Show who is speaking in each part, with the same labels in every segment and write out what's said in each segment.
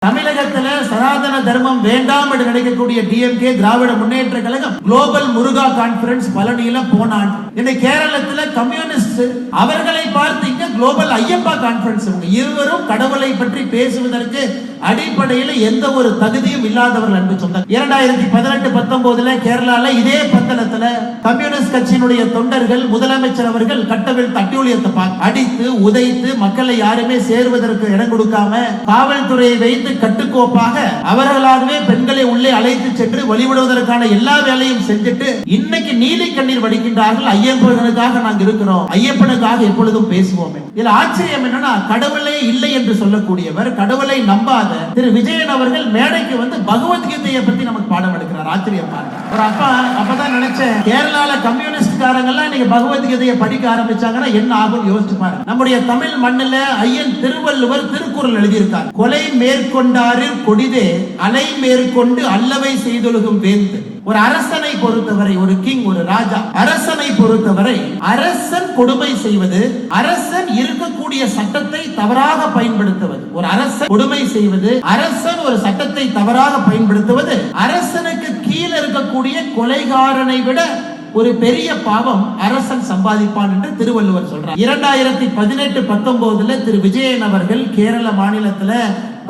Speaker 1: தமிழகத்துல சனாதன தர்மம் வேண்டாம் என்று நினைக்கக்கூடிய டிஎம்கே திராவிட முன்னேற்ற கழகம் குளோபல் முருகா கான்பரன்ஸ் பழனியில போன ஆண்டு. இன்னைக்கு கேரளத்துல கம்யூனிஸ்ட் அவர்களை பார்த்து இங்க குளோபல் ஐயப்பா கான்பரன்ஸ். இருவரும் கடவுளை பற்றி பேசுவதற்கு அடிப்படையில் எந்த ஒரு தகுதியும் இல்லாதவர்கள் அன்பு சொன்னார். 2018-19 கேரளால இதே பந்தளத்துல கம்யூனிஸ்ட் கட்சியினுடைய தொண்டர்கள் முதலமைச்சர் அவர்கள் கட்டவில் தட்டியுளியத்தை பார்த்து அடித்து உதைத்து மக்களை யாருமே சேருவதற்கு இடம் கொடுக்காம காவல்துறையை வைத்து கட்டுக்கோப்பாக அவர்களாகவே பெண்களை உள்ளே அழைத்து சென்று வழிபடுவதற்கான எல்லா வேலையும் செஞ்சுட்டு இன்னைக்கு நீலி கண்ணீர் வடிக்கின்றார்கள். ஐயப்பனுக்காக நாங்கள் இருக்கிறோம், ஐயப்பனுக்காக எப்பொழுதும் பேசுவோம். இதுல ஆச்சரியம் என்னன்னா, கடவுளே இல்லை என்று சொல்லக்கூடியவர், கடவுளை நம்பாத திரு விஜயன் அவர்கள் மேடைக்கு வந்து பகவத்கீதையை பத்தி நமக்கு பாடம் எடுக்கிறார். ஆச்சரியம் பாருங்க. ஒரு அப்பதான் நினைச்சேன், கேரளால கம்யூனிஸ்ட்காரங்க எல்லாம் இன்னைக்கு பகவத்கீதையை படிக்க ஆரம்பிச்சாங்கன்னா என்ன ஆகும் யோசிச்சு பாருங்க. நம்முடைய தமிழ் மண்ணில் ஐயன் திருவள்ளுவர் திருக்குறள் எழுதியிருக்கார். கொலை மேற்கொண்டாரில் கொடிதே அலை மேற்கொண்டு அல்லவை செய்தொழுகும் வேந்து. ஒரு அரசனை பொறுத்தவரை, ஒரு கிங், ஒரு ராஜா, அரசனை பொறுத்தவரை அரசன் கொடுமை செய்வது, அரசன் இருக்கக்கூடிய சட்டத்தை தவறாக பயன்படுத்துவது, ஒரு அரசன் கொடுமை செய்வது, அரசன் ஒரு சட்டத்தை தவறாக பயன்படுத்துவது அரசனுக்கு கீழே இருக்கக்கூடிய கொலைகாரனை விட ஒரு பெரிய பாவம் அரசன் சம்பாதிப்பான் என்று திருவள்ளுவர் சொல்றார். 2018-19 திரு விஜயன் அவர்கள் கேரள மாநிலத்துல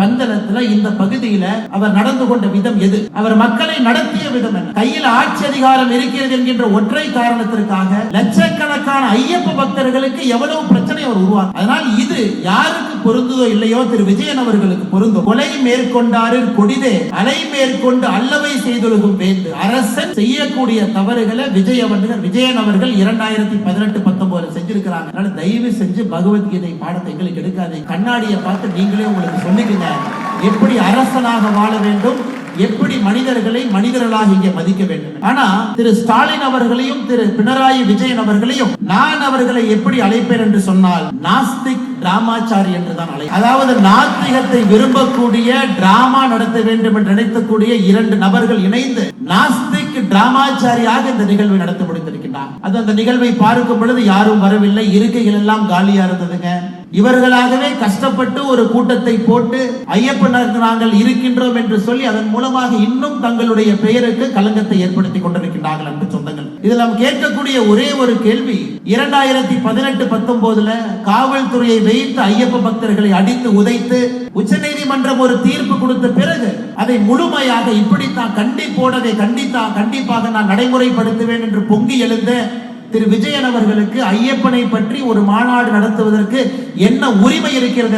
Speaker 1: பந்தளத்துல இந்த பகுதியில அவர் நடந்து கொண்ட விதம் எது, அவர் மக்களை நடத்திய விதம் என்ன, கையில் ஆட்சி அதிகாரம் இருக்கிறது என்கின்ற ஒற்றை காரணத்திற்காக லட்சக்கணக்கான ஐயப்ப பக்தர்களுக்கு எவ்வளவு பிரச்சனை அவர் உருவாக்கும். அதனால் இது யாருக்கு பொருந்ததோ இல்லையோ திரு விஜயன் அவர்களுக்கு பொருந்தும். கொலை மேற்கொண்டாரில் கொடிதே அலை மேற்கொண்டு அல்லவை செய்தொழுகும் வேந்து. அரசன் செய்யக்கூடிய தவறுகளை விஜயன் அவர்கள் 2018-19 செஞ்சிருக்கிறாங்க. அதனால தயவு செஞ்சு பகவத்கீதை பாடத்தை எங்களுக்கு எடுக்காதே. கண்ணாடியை பார்த்து நீங்களே உங்களுக்கு சொல்லிக்கங்க, எப்படி அரசனாக வாழ வேண்டும், எப்படி மனிதர்களை மனிதர்களாக இங்கே மதிக்க வேண்டும். ஆனா திரு ஸ்டாலின் அவர்களையும் திரு பினராயி விஜயன் அவர்களையும் நான் அவர்களை எப்படி அழைப்பேன் என்று சொன்னால் நாஸ்திக் டிராமாச்சாரி என்றுதான் அழை. அதாவது நாஸ்திகத்தை விரும்பக்கூடிய, டிராமா நடத்த வேண்டும் என்று நினைக்கக்கூடிய இரண்டு நபர்கள் இணைந்து நாஸ்திக் டிராமாச்சாரியாக இந்த நிகழ்வை நடத்த முடிந்திருக்கின்றார். அது அந்த நிகழ்வை பார்க்கும் பொழுது யாரும் வரவில்லை, இருக்கைகள் எல்லாம் காலியா இருந்ததுங்க. இவர்களாகவே கஷ்டப்பட்டு ஒரு கூட்டத்தை போட்டு ஐயப்பனுக்கு நாங்கள் இருக்கின்றோம் என்று சொல்லி அதன் மூலமாக இன்னும் தங்களுடைய பெயருக்கு களங்கத்தை ஏற்படுத்திக் கொண்டிருக்கின்றார்கள் என்று சொந்தங்கள். இதில் நாம் கேட்கக்கூடிய ஒரே ஒரு கேள்வி, 2018-19 காவல்துறையை வைத்து ஐயப்ப பக்தர்களை அடித்து உதைத்து உச்சநீதிமன்றம் ஒரு தீர்ப்பு கொடுத்த பிறகு அதை முழுமையாக இப்படித்தான் கண்டிப்போடதை கண்டிப்பாக நான் நடைமுறைப்படுத்துவேன் என்று பொங்கி எழுந்த திரு விஜயன் அவர்களுக்கு ஐயப்பனை பற்றி ஒரு மாநாடு நடத்துவதற்கு என்ன உரிமை இருக்கிறது